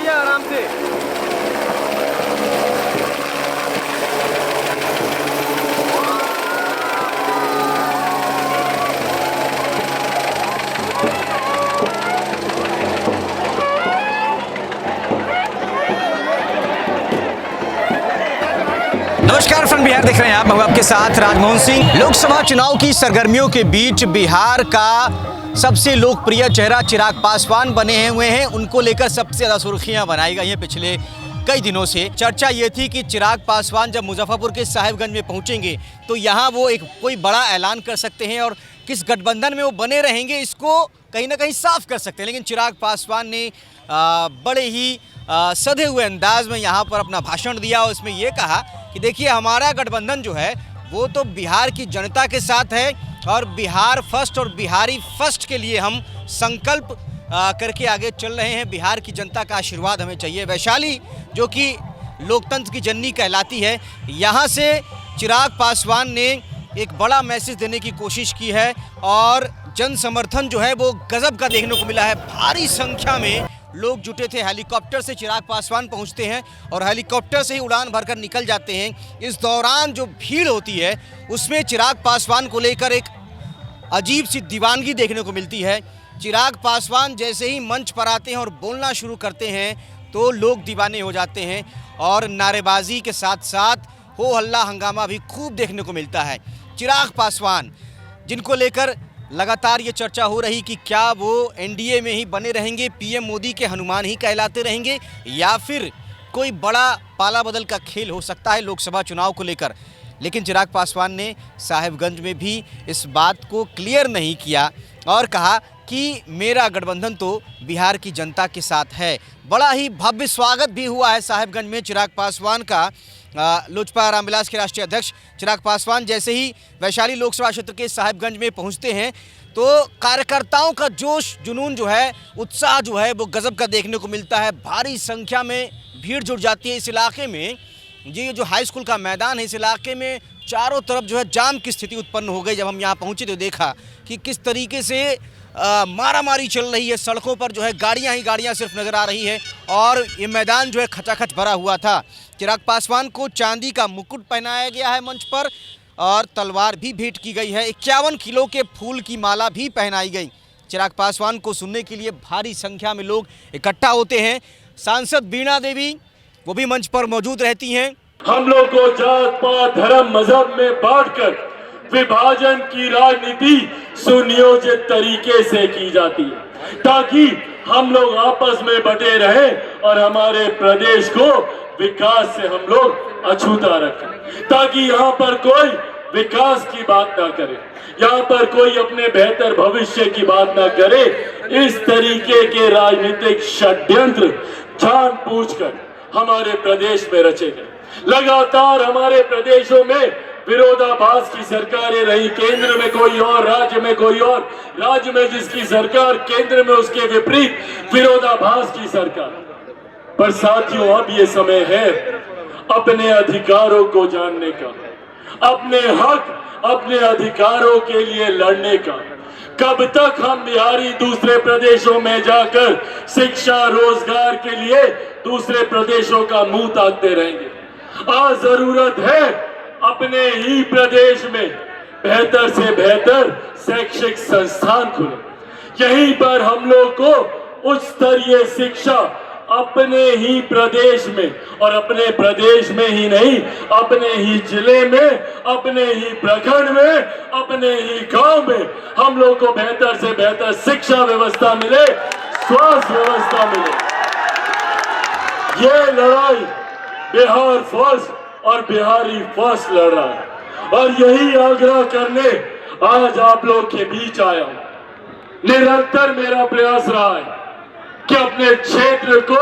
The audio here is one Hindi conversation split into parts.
बैठिए आराम से। नमस्कार, फ्रॉम बिहार देख रहे हैं आप। मैं हूं आपके साथ राजमोहन सिंह। लोकसभा चुनाव की सरगर्मियों के बीच बिहार का सबसे लोकप्रिय चेहरा चिराग पासवान बने हुए हैं। उनको लेकर सबसे ज़्यादा सुर्खियां बनाई गई हैं पिछले कई दिनों से। चर्चा ये थी कि चिराग पासवान जब मुजफ्फरपुर के साहिबगंज में पहुंचेंगे तो यहाँ वो एक कोई बड़ा ऐलान कर सकते हैं और किस गठबंधन में वो बने रहेंगे इसको कहीं ना कहीं साफ कर सकते हैं। लेकिन चिराग पासवान ने बड़े ही सधे हुए अंदाज में यहाँ पर अपना भाषण दिया और उसमें ये कहा कि देखिए, हमारा गठबंधन जो है वो तो बिहार की जनता के साथ है और बिहार फर्स्ट और बिहारी फर्स्ट के लिए हम संकल्प करके आगे चल रहे हैं। बिहार की जनता का आशीर्वाद हमें चाहिए। वैशाली जो कि लोकतंत्र की जननी कहलाती है, यहाँ से चिराग पासवान ने एक बड़ा मैसेज देने की कोशिश की है और जन समर्थन जो है वो गजब का देखने को मिला है। भारी संख्या में लोग जुटे थे। हेलीकॉप्टर से चिराग पासवान पहुंचते हैं और हेलीकॉप्टर से ही उड़ान भरकर निकल जाते हैं। इस दौरान जो भीड़ होती है उसमें चिराग पासवान को लेकर एक अजीब सी दीवानगी देखने को मिलती है। चिराग पासवान जैसे ही मंच पर आते हैं और बोलना शुरू करते हैं तो लोग दीवाने हो जाते हैं और नारेबाजी के साथ साथ हो हल्ला हंगामा भी खूब देखने को मिलता है। चिराग पासवान जिनको लेकर लगातार ये चर्चा हो रही कि क्या वो एनडीए में ही बने रहेंगे, पीएम मोदी के हनुमान ही कहलाते रहेंगे, या फिर कोई बड़ा पाला बदल का खेल हो सकता है लोकसभा चुनाव को लेकर। लेकिन चिराग पासवान ने साहिबगंज में भी इस बात को क्लियर नहीं किया और कहा कि मेरा गठबंधन तो बिहार की जनता के साथ है। बड़ा ही भव्य स्वागत भी हुआ है साहिबगंज में चिराग पासवान का। लोजपा रामविलास के राष्ट्रीय अध्यक्ष चिराग पासवान जैसे ही वैशाली लोकसभा क्षेत्र के साहिबगंज में पहुंचते हैं तो कार्यकर्ताओं का जोश जुनून जो है, उत्साह जो है वो गजब का देखने को मिलता है। भारी संख्या में भीड़ जुट जाती है इस इलाके में। ये जो हाई स्कूल का मैदान है, इस इलाके में चारों तरफ जो है जाम की स्थिति उत्पन्न हो गई। जब हम यहाँ पहुँचे तो देखा कि किस तरीके से मारामारी चल रही है। सड़कों पर जो है गाड़ियां ही गाड़ियां सिर्फ नज़र आ रही है और ये मैदान जो है खचाखच भरा हुआ था। चिराग पासवान को चांदी का मुकुट पहनाया गया है मंच पर और तलवार भी भेंट की गई है। 51 किलो के फूल की माला भी पहनाई गई। चिराग पासवान को सुनने के लिए भारी संख्या में लोग इकट्ठा होते हैं। सांसद वीणा देवी वो भी मंच पर मौजूद रहती हैं। हम लोग को जात पात धर्म मजहब में बांटकर विभाजन की राजनीति सुनियोजित तरीके से की जाती है ताकि हम लोग आपस में बटे रहें और हमारे प्रदेश को विकास से हम लोग अछूता रखें, ताकि यहाँ पर कोई विकास की बात ना करे, यहाँ पर कोई अपने बेहतर भविष्य की बात ना करे। इस तरीके के राजनीतिक षड्यंत्र जानबूझकर हमारे प्रदेश में रचे गए। लगातार हमारे प्रदेशों में विरोधाभास की सरकारें रही, केंद्र में कोई और, राज्य में कोई और, राज्य में जिसकी सरकार, केंद्र में उसके विपरीत विरोधाभास की सरकार। पर साथियों, अब ये समय है अपने अधिकारों को जानने का, अपने हक, अपने अधिकारों के लिए लड़ने का। कब तक हम बिहारी दूसरे प्रदेशों में जाकर शिक्षा रोजगार के लिए दूसरे प्रदेशों का मुंह ताकते रहेंगे? आज जरूरत है अपने ही प्रदेश में बेहतर से बेहतर शैक्षिक संस्थान खुले। यहीं पर हम लोग को उच्च स्तरीय शिक्षा अपने ही प्रदेश में, और अपने प्रदेश में ही नहीं, अपने ही जिले में, अपने ही प्रखंड में, अपने ही गांव में हम लोग को बेहतर से बेहतर शिक्षा व्यवस्था मिले, स्वास्थ्य व्यवस्था मिले। ये लड़ाई बिहार फर्स्ट और बिहारी फर्स्ट लड़ रहा है और यही आग्रह करने आज आप लोग के बीच आया हूं। निरंतर मेरा प्रयास रहा है कि अपने क्षेत्र को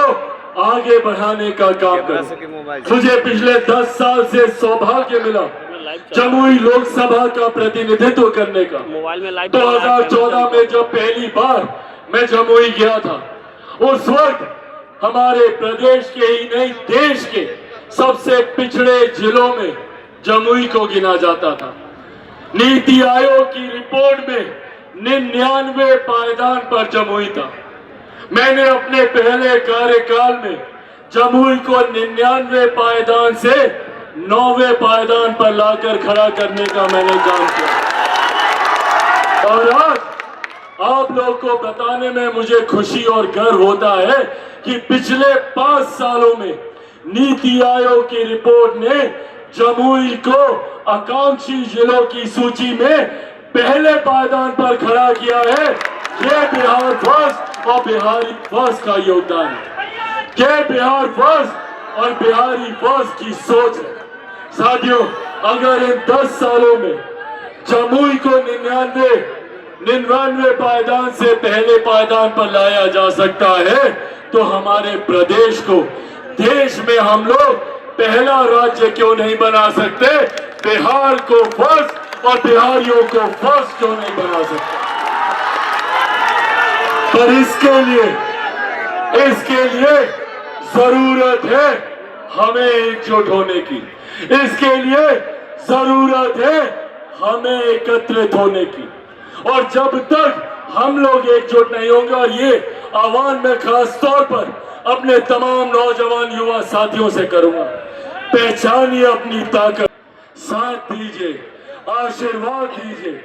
आगे बढ़ाने का काम करूं। मुझे पिछले 10 साल से सौभाग्य मिला जमुई लोकसभा का प्रतिनिधित्व करने का। 2014 में जब पहली बार मैं जमुई गया था, उस वक्त हमारे प्रदेश के ही नहीं देश के सबसे पिछड़े जिलों में जमुई को गिना जाता था। नीति आयोग की रिपोर्ट में 99 पायदान पर जमुई था। मैंने अपने पहले कार्यकाल में जमुई को 99 पायदान से 9वें पायदान पर लाकर खड़ा करने का मैंने काम किया। और आज आप लोग को बताने में मुझे खुशी और गर्व होता है कि पिछले 5 सालों में नीति आयोग की रिपोर्ट ने जमुई को आकांक्षी जिलों की सूची में पहले पायदान पर खड़ा किया है। ये बिहार फर्स्ट और बिहारी फर्स्ट का योगदान है। ये बिहार फर्स्ट और बिहारी फर्स्ट की सोच है। साथियों, अगर इन 10 सालों में जमुई को 99 पायदान से पहले पायदान पर लाया जा सकता है तो हमारे प्रदेश को देश में हम लोग पहला राज्य क्यों नहीं बना सकते? बिहार को फर्स्ट और बिहारियों को फर्स्ट क्यों नहीं बना सकते? पर इसके लिए जरूरत है हमें एकजुट होने की। इसके लिए जरूरत है हमें एकत्रित होने की। और जब तक हम लोग एकजुट नहीं होंगे, और ये आह्वान में खास तौर पर अपने तमाम नौजवान युवा साथियों से करूंगा, पहचानिए अपनी ताकत, साथ दीजिए, आशीर्वाद दीजिए।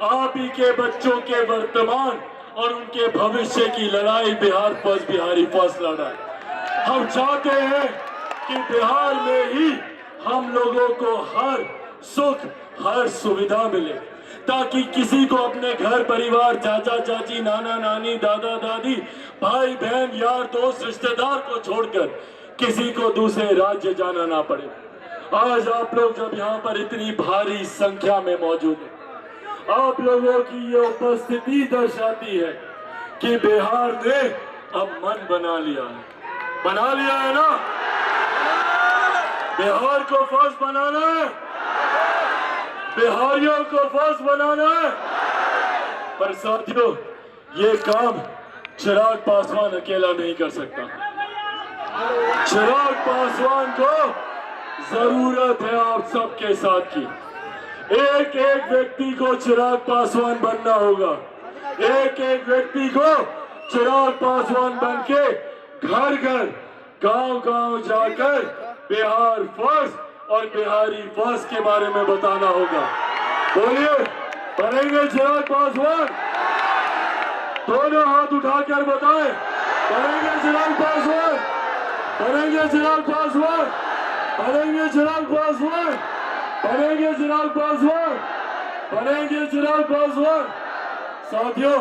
आप ही के बच्चों के वर्तमान और उनके भविष्य की लड़ाई बिहार फर्स्ट बिहारी फर्स्ट लड़ाई। हम चाहते हैं कि बिहार में ही हम लोगों को हर सुख हर सुविधा मिले, ताकि किसी को अपने घर परिवार, चाचा चाची, नाना नानी, दादा दादी, भाई बहन, यार दोस्त, रिश्तेदार को छोड़कर किसी को दूसरे राज्य जाना ना पड़े। आज आप लोग जब यहाँ पर इतनी भारी संख्या में मौजूद हैं, आप लोगों की ये उपस्थिति दर्शाती है कि बिहार ने अब मन बना लिया है ना? बिहार को फर्स्ट बनाना है, बिहारियों को फर्स्ट बनाना है। पर साथियों, ये काम चिराग पासवान अकेला नहीं कर सकता। चिराग पासवान को जरूरत है आप सबके साथ की। एक एक व्यक्ति को चिराग पासवान बनना होगा। एक एक व्यक्ति को चिराग पासवान बन के घर घर, गांव गांव जाकर बिहार फर्स्ट और बिहारी फर्स्ट के बारे में बताना होगा। बोलिए, बनेंगे चिराग पासवान? दोनों हाथ उठाकर बताएं, बनेंगे चिराग पासवान? बनेंगे चिराग पासवान? बनेंगे चिराग पासवान? बनेंगे चिराग पासवान? बनेंगे चिराग पासवान? साथियों,